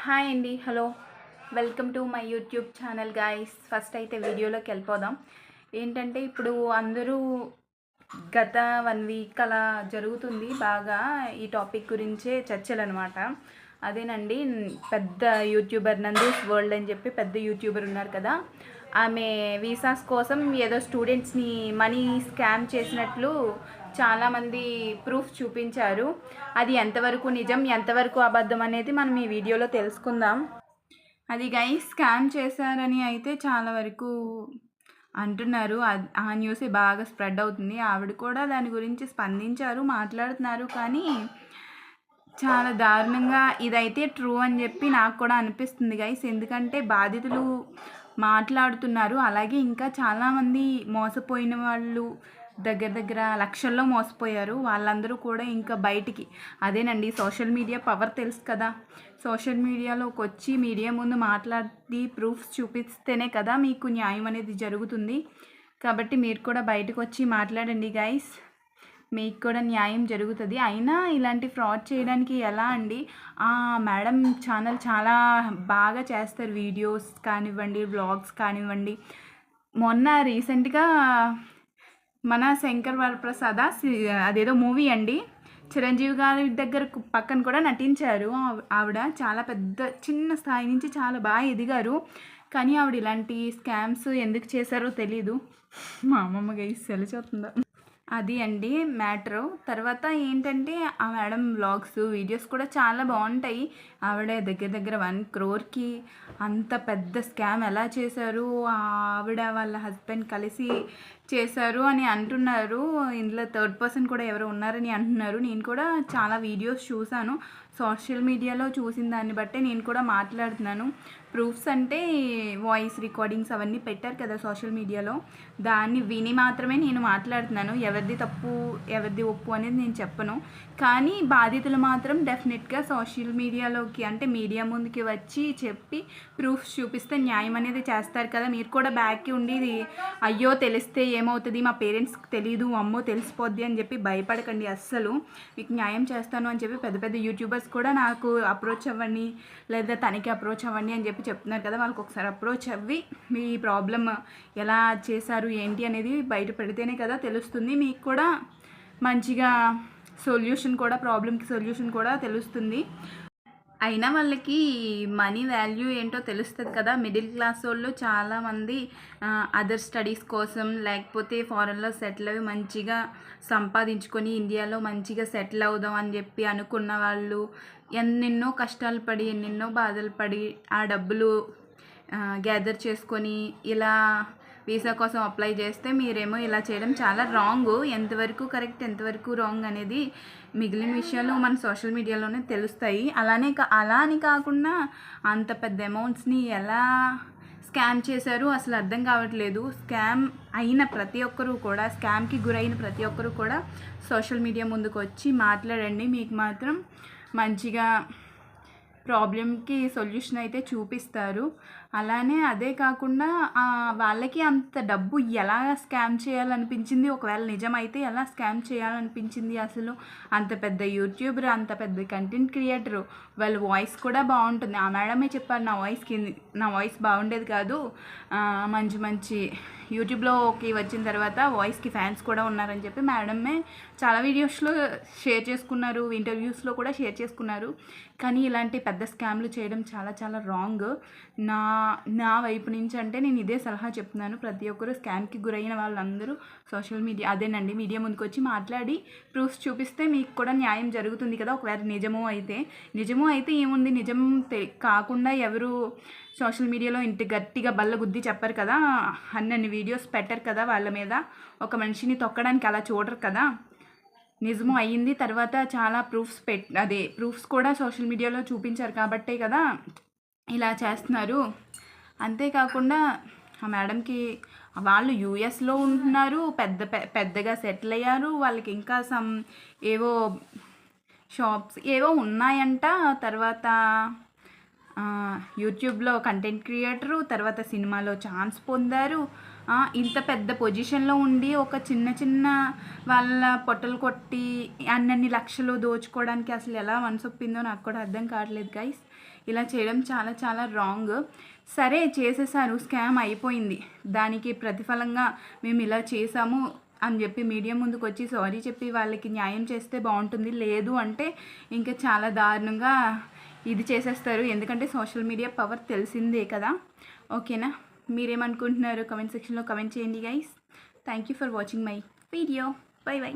Hi అండి. Hello. Welcome to my YouTube channel guys. First అయితే వీడియోలోకి వెళ్ళిపోదాం. ఏంటంటే ఇప్పుడు అందరూ గత 1 వీక్ అలా జరుగుతుంది బాగా ఈ టాపిక్ గురించే చర్చలనమాట. అదేనండి, పెద్ద యూట్యూబర్ నందూస్ వరల్డ్ అని చెప్పి పెద్ద యూట్యూబర్ ఉన్నారు కదా, ఆమె వీసాస్ కోసం ఏదో స్టూడెంట్స్ని మనీ స్కామ్ చేసినట్లు చాలామంది ప్రూఫ్ చూపించారు. అది ఎంతవరకు నిజం ఎంతవరకు అబద్ధం అనేది మనం ఈ వీడియోలో తెలుసుకుందాం. అది గైస్ స్కామ్ చేశారని అయితే చాలా వరకు అంటున్నారు. ఆ న్యూస్ బాగా స్ప్రెడ్ అవుతుంది. ఆవిడ కూడా దాని గురించి స్పందించారు, మాట్లాడుతున్నారు. కానీ చాలా దారుణంగా ఇదైతే ట్రూ అని చెప్పి నాకు కూడా అనిపిస్తుంది గైస్. ఎందుకంటే బాధితులు మాట్లాడుతున్నారు. అలాగే ఇంకా చాలామంది మోసపోయిన వాళ్ళు దగ్గర దగ్గర లక్షల్లో మోసపోయారు. వాళ్ళందరూ కూడా ఇంకా బయటికి, అదేనండి సోషల్ మీడియా పవర్ తెలుసు కదా, సోషల్ మీడియాలోకి వచ్చి మీడియా ముందు మాట్లాడి ప్రూఫ్స్ చూపిస్తేనే కదా మీకు న్యాయం అనేది జరుగుతుంది. కాబట్టి మీరు కూడా బయటకు వచ్చి మాట్లాడండి గైస్, మీకు కూడా న్యాయం జరుగుతుంది. అయినా ఇలాంటి ఫ్రాడ్ చేయడానికి ఎలా అండి, మేడం ఛానల్ చాలా బాగా చేస్తారు, వీడియోస్ కానివ్వండి, వ్లాగ్స్ కానివ్వండి. మొన్న రీసెంట్గా మన శంకర్ వరప్రసాద్ అదేదో మూవీ అండి, చిరంజీవి గారి దగ్గర పక్కన కూడా నటించారు. ఆవిడ చాలా పెద్ద చిన్న స్థాయి నుంచి చాలా బాగా ఎదిగారు. కానీ ఆవిడ ఇలాంటి స్కామ్స్ ఎందుకు చేశారో తెలీదు. మా అమ్మమ్మ గైస్ సెలిచవుతుందా అది అండి మ్యాటరు. తర్వాత ఏంటంటే ఆ మేడం వ్లాగ్స్ వీడియోస్ కూడా చాలా బాగుంటాయి. ఆవిడ దగ్గర దగ్గర 1 crore అంత పెద్ద స్కామ్ ఎలా చేశారు, ఆవిడ వాళ్ళ హస్బెండ్ కలిసి చేశారు అని అంటున్నారు. ఇందులో థర్డ్ పర్సన్ కూడా ఎవరు ఉన్నారని అంటున్నారు. నేను కూడా చాలా వీడియోస్ చూశాను, సోషల్ మీడియాలో చూసిన దాన్ని బట్టే నేను కూడా మాట్లాడుతున్నాను. ప్రూఫ్స్ అంటే వాయిస్ రికార్డింగ్స్ అవన్నీ పెట్టారు కదా సోషల్ మీడియాలో, దాన్ని విని మాత్రమే నేను మాట్లాడుతున్నాను. ఎవరిది తప్పు ఎవరిది ఒప్పు అనేది నేను చెప్పను. కానీ బాధితులు మాత్రం డెఫినెట్గా సోషల్ మీడియాలోకి అంటే మీడియా ముందుకి వచ్చి చెప్పి ప్రూఫ్స్ చూపిస్తే న్యాయం అనేది చేస్తారు కదా. మీరు కూడా బ్యాక్కి ఉండి అయ్యో తెలిస్తే ఏమవుతుంది, మా పేరెంట్స్కి తెలీదు, అమ్మో తెలిసిపోద్ది అని చెప్పి భయపడకండి. అస్సలు మీకు న్యాయం చేస్తాను అని చెప్పి పెద్ద పెద్ద యూట్యూబర్స్ కూడా నాకు అప్రోచ్ అవ్వండి, లేదా తనకి అప్రోచ్ అవ్వండి అని చెప్పి చెప్తున్నారు కదా. వాళ్ళకి ఒకసారి అప్రోచ్ అవ్వి మీ ప్రాబ్లం ఎలా చేశారు ఏంటి అనేది బయట పెడితేనే కదా తెలుస్తుంది. మీకు కూడా మంచిగా సొల్యూషన్ కూడా, ప్రాబ్లంకి సొల్యూషన్ కూడా తెలుస్తుంది. అయినా వాళ్ళకి మనీ వాల్యూ ఏంటో తెలుస్తుంది కదా. మిడిల్ క్లాస్ వాళ్ళు చాలామంది అదర్ స్టడీస్ కోసం లేకపోతే ఫారెన్లో సెటిల్ అవి మంచిగా సంపాదించుకొని ఇండియాలో మంచిగా సెటిల్ అవుదాం అని చెప్పి అనుకున్న వాళ్ళు ఎన్నెన్నో కష్టాలు పడి ఎన్నెన్నో బాధలు పడి ఆ డబ్బులు గ్యాదర్ చేసుకొని ఇలా వీసా కోసం అప్లై చేస్తే మీరేమో ఇలా చేయడం చాలా రాంగ్. ఎంతవరకు కరెక్ట్ ఎంతవరకు రాంగ్ అనేది మిగిలిన విషయాలు మన సోషల్ మీడియాలోనే తెలుస్తాయి. అలా అని కాకుండా అంత పెద్ద అమౌంట్స్ని ఎలా స్కామ్ చేశారు అసలు అర్థం కావట్లేదు. స్కామ్ అయిన ప్రతి ఒక్కరూ కూడా, స్కామ్కి గురైన ప్రతి ఒక్కరూ కూడా సోషల్ మీడియా ముందుకు వచ్చి మాట్లాడండి. మీకు మాత్రం మంచిగా ప్రాబ్లంకి సొల్యూషన్ అయితే చూపిస్తారు. అలానే అదే కాకుండా వాళ్ళకి అంత డబ్బు ఎలా స్కామ్ చేయాలనిపించింది, ఒకవేళ నిజమైతే ఎలా స్కామ్ చేయాలనిపించింది అసలు. అంత పెద్ద యూట్యూబర్, అంత పెద్ద కంటెంట్ క్రియేటరు, వాళ్ళ వాయిస్ కూడా బాగుంటుంది. ఆ మేడమే చెప్పారు నా వాయిస్ బాగుండేది కాదు, మంచి మంచి యూట్యూబ్లోకి వచ్చిన తర్వాత వాయిస్కి ఫ్యాన్స్ కూడా ఉన్నారని చెప్పి మేడమే చాలా వీడియోస్లో షేర్ చేసుకున్నారు, ఇంటర్వ్యూస్లో కూడా షేర్ చేసుకున్నారు. కానీ ఇలాంటి పెద్ద స్కామ్లు చేయడం చాలా చాలా రాంగ్. నా వైపు నుంచి అంటే నేను ఇదే సలహా చెప్తున్నాను. ప్రతి ఒక్కరు స్కామ్కి గురైన వాళ్ళందరూ సోషల్ మీడియా అదేనండి మీడియా ముందుకు వచ్చి మాట్లాడి ప్రూఫ్స్ చూపిస్తే మీకు కూడా న్యాయం జరుగుతుంది కదా. ఒకవేళ నిజమో అయితే ఏముంది, నిజం కాకుండా ఎవరు సోషల్ మీడియాలో ఇంటి గట్టిగా బల్ల గుద్ది చెప్పరు కదా, అన్ని వీడియోస్ పెట్టరు కదా, వాళ్ళ మీద ఒక మనిషిని తొక్కడానికి అలా చూడరు కదా. నిజము అయ్యింది తర్వాత చాలా ప్రూఫ్స్ కూడా సోషల్ మీడియాలో చూపించారు కాబట్టే కదా ఇలా చేస్తున్నారు. అంతేకాకుండా ఆ మేడంకి వాళ్ళు యూఎస్లో ఉంటున్నారు, పెద్దగా సెటిల్ అయ్యారు. వాళ్ళకి ఇంకా ఏవో షాప్స్ ఏవో ఉన్నాయంట. తర్వాత యూట్యూబ్లో కంటెంట్ క్రియేటరు, తర్వాత సినిమాలో ఛాన్స్ పొందారు. ఇంత పెద్ద పొజిషన్లో ఉండి ఒక చిన్న వాళ్ళ పొట్టలు కొట్టి అన్నన్ని లక్షలు దోచుకోవడానికి అసలు ఎలా మనసొప్పిందో నాకు కూడా అర్థం కావట్లేదు గైస్. ఇలా చేయడం చాలా చాలా రాంగ్. సరే చేసేసారు, స్కామ్ అయిపోయింది, దానికి ప్రతిఫలంగా మేము ఇలా చేసాము అని చెప్పి మీడియా ముందుకు వచ్చి సారీ చెప్పి వాళ్ళకి న్యాయం చేస్తే బాగుంటుంది. లేదు అంటే ఇంకా చాలా దారుణంగా ఇది చేసేస్తారు. ఎందుకంటే సోషల్ మీడియా పవర్ తెలిసిందే కదా. ఓకేనా, మీరేమనుకుంటున్నారు కమెంట్ సెక్షన్లో కమెంట్ చేయండి guys. Thank you for watching my video. By by.